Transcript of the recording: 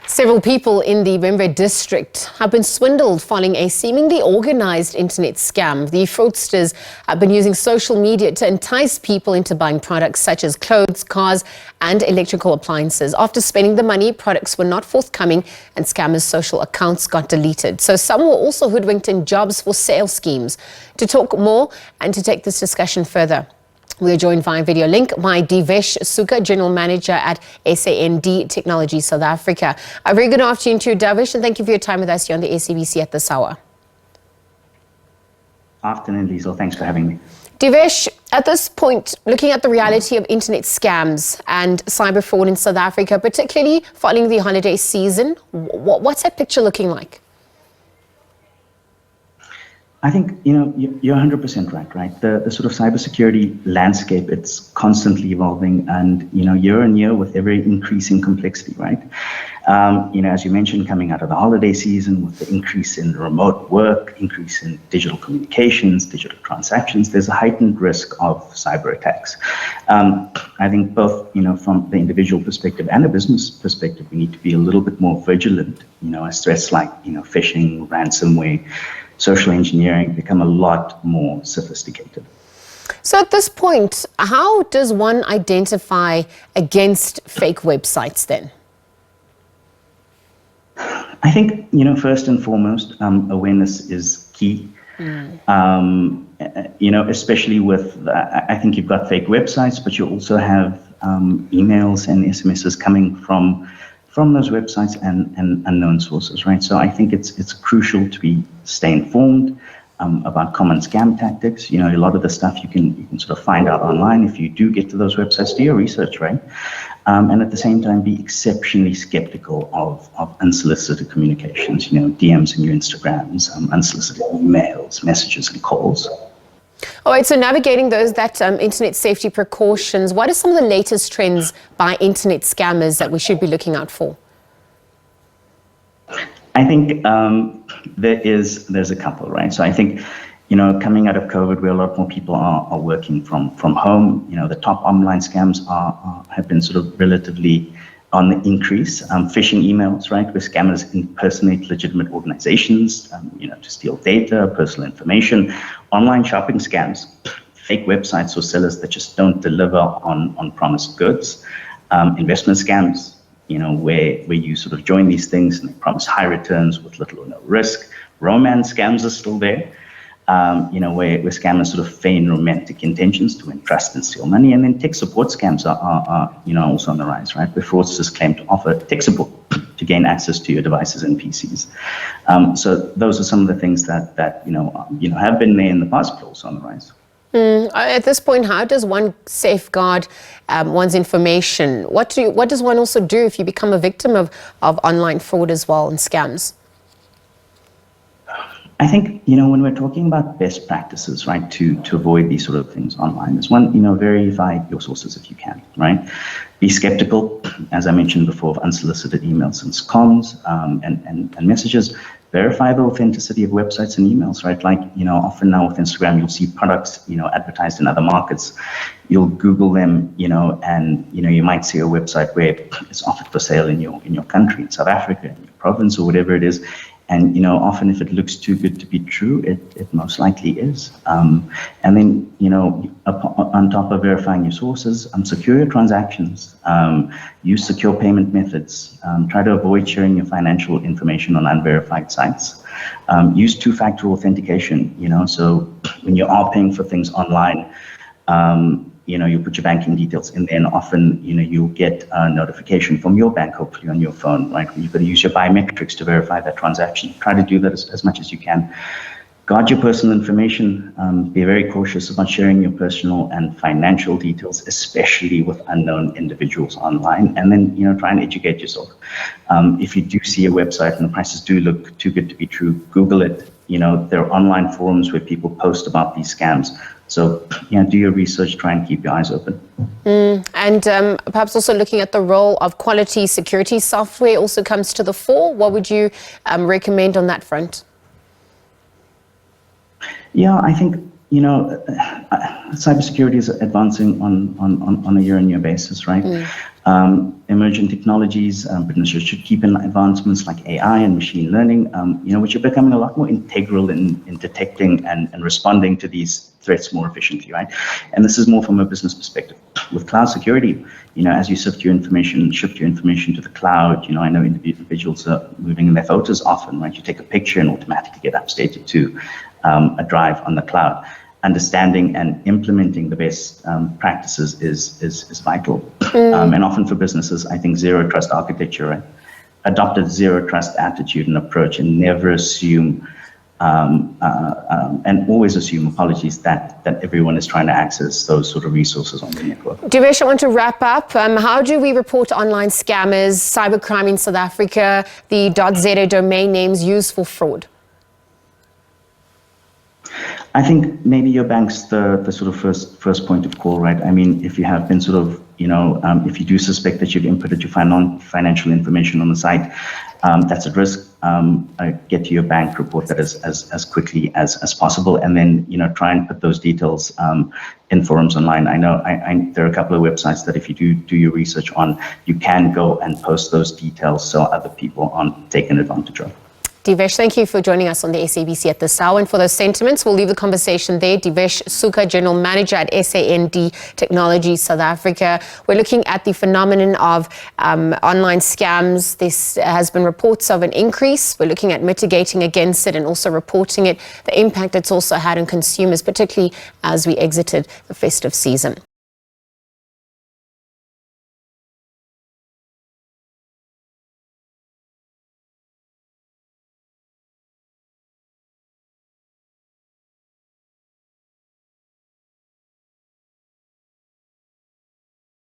Several people in the Vhembe district have been swindled following a seemingly organized internet scam. The fraudsters have been using social media to entice people into buying products such as clothes, cars and electrical appliances. After spending the money, products were not forthcoming and scammers' social accounts got deleted. So some were also hoodwinked in jobs for sale schemes. To talk more and to take this discussion further, we are joined via video link by Divesh Sooka, General Manager at SABC Technology South Africa. A very good afternoon to you, Divesh, and thank you for your time with us here on the SABC at this hour. Afternoon, Liesl. Thanks for having me. Divesh, at this point, looking at the reality of internet scams and cyber fraud in South Africa, particularly following the holiday season, what's that picture looking like? I think, you're 100% right? The sort of cybersecurity landscape, it's constantly evolving and, year on year with ever increasing complexity, right? As you mentioned, coming out of the holiday season with the increase in remote work, increase in digital communications, digital transactions, there's a heightened risk of cyber attacks. I think both, from the individual perspective and a business perspective, we need to be a little bit more vigilant, as threats like, phishing, ransomware, social engineering become a lot more sophisticated. So at this point, how does one identify against fake websites then? I think, first and foremost, awareness is key. Especially with, I think you've got fake websites, but you also have emails and SMSs coming from those websites and unknown sources, right? So I think it's crucial to stay informed about common scam tactics. A lot of the stuff you can sort of find out online. If you do get to those websites, do your research, right? And at the same time, be exceptionally skeptical of unsolicited communications, DMs in your Instagrams, unsolicited emails, messages and calls. All right, so navigating that internet safety precautions, what are some of the latest trends by internet scammers that we should be looking out for? I think there's a couple, right? So I think, coming out of COVID, where a lot more people are working from home, the top online scams have been sort of relatively on the increase. Phishing emails, right, where scammers impersonate legitimate organizations, to steal data, personal information, online shopping scams, fake websites or sellers that just don't deliver on promised goods, investment scams, where you sort of join these things and they promise high returns with little or no risk. Romance scams are still there. Where scammers sort of feign romantic intentions to win trust and steal money. And then tech support scams are also on the rise, right? Where fraudsters claim to offer tech support to gain access to your devices and PCs. So those are some of the things that have been there in the past, but also on the rise. At this point, how does one safeguard one's information? What does one also do if you become a victim of online fraud as well and scams? I think, when we're talking about best practices, right, to avoid these sort of things online, is one, verify your sources if you can, right? Be skeptical, as I mentioned before, of unsolicited emails and comms and messages. Verify the authenticity of websites and emails, right? Like, often now with Instagram, you'll see products, advertised in other markets. You'll Google them, and, you might see a website where it's offered for sale in your country, in South Africa, in your province or whatever it is. And, often if it looks too good to be true, it most likely is. And then, on top of verifying your sources, secure your transactions, use secure payment methods, try to avoid sharing your financial information on unverified sites, use two-factor authentication, so when you are paying for things online, you put your banking details in there, and often, you'll get a notification from your bank, hopefully on your phone, right? You've got to use your biometrics to verify that transaction. Try to do that as much as you can. Guard your personal information. Be very cautious about sharing your personal and financial details, especially with unknown individuals online. And then, try and educate yourself. If you do see a website and the prices do look too good to be true, Google it. There are online forums where people post about these scams. So, do your research, try and keep your eyes open. And perhaps also looking at the role of quality security software also comes to the fore. What would you recommend on that front? Yeah, I think, cybersecurity is advancing on a year-on-year basis, right? emerging technologies. Businesses should keep in advancements like AI and machine learning, which are becoming a lot more integral in detecting and responding to these threats more efficiently, right? And this is more from a business perspective. With cloud security, as you shift your information to the cloud, I know individuals are moving in their photos often, right? You take a picture and automatically get updated to a drive on the cloud. Understanding and implementing the best practices is vital. And often for businesses, I think zero trust architecture, right? Adopt a zero trust attitude and approach, and never assume and always assume, that everyone is trying to access those sort of resources on the network. Divesh, I want to wrap up. How do we report online scammers, cybercrime in South Africa, the .za domain names used for fraud? I think maybe your bank's the sort of first point of call, right? I mean, if you have been sort of, if you do suspect that you've inputted your financial information on the site, that's at risk. Get to your bank, report that as quickly as possible, and then try and put those details in forums online. I know there are a couple of websites that if you do your research on, you can go and post those details so other people aren't taken advantage of. Divesh, thank you for joining us on the SABC at this hour. And for those sentiments, we'll leave the conversation there. Divesh Sooka, General Manager at SAND Technology South Africa. We're looking at the phenomenon of online scams. This has been reports of an increase. We're looking at mitigating against it and also reporting it, the impact it's also had on consumers, particularly as we exited the festive season.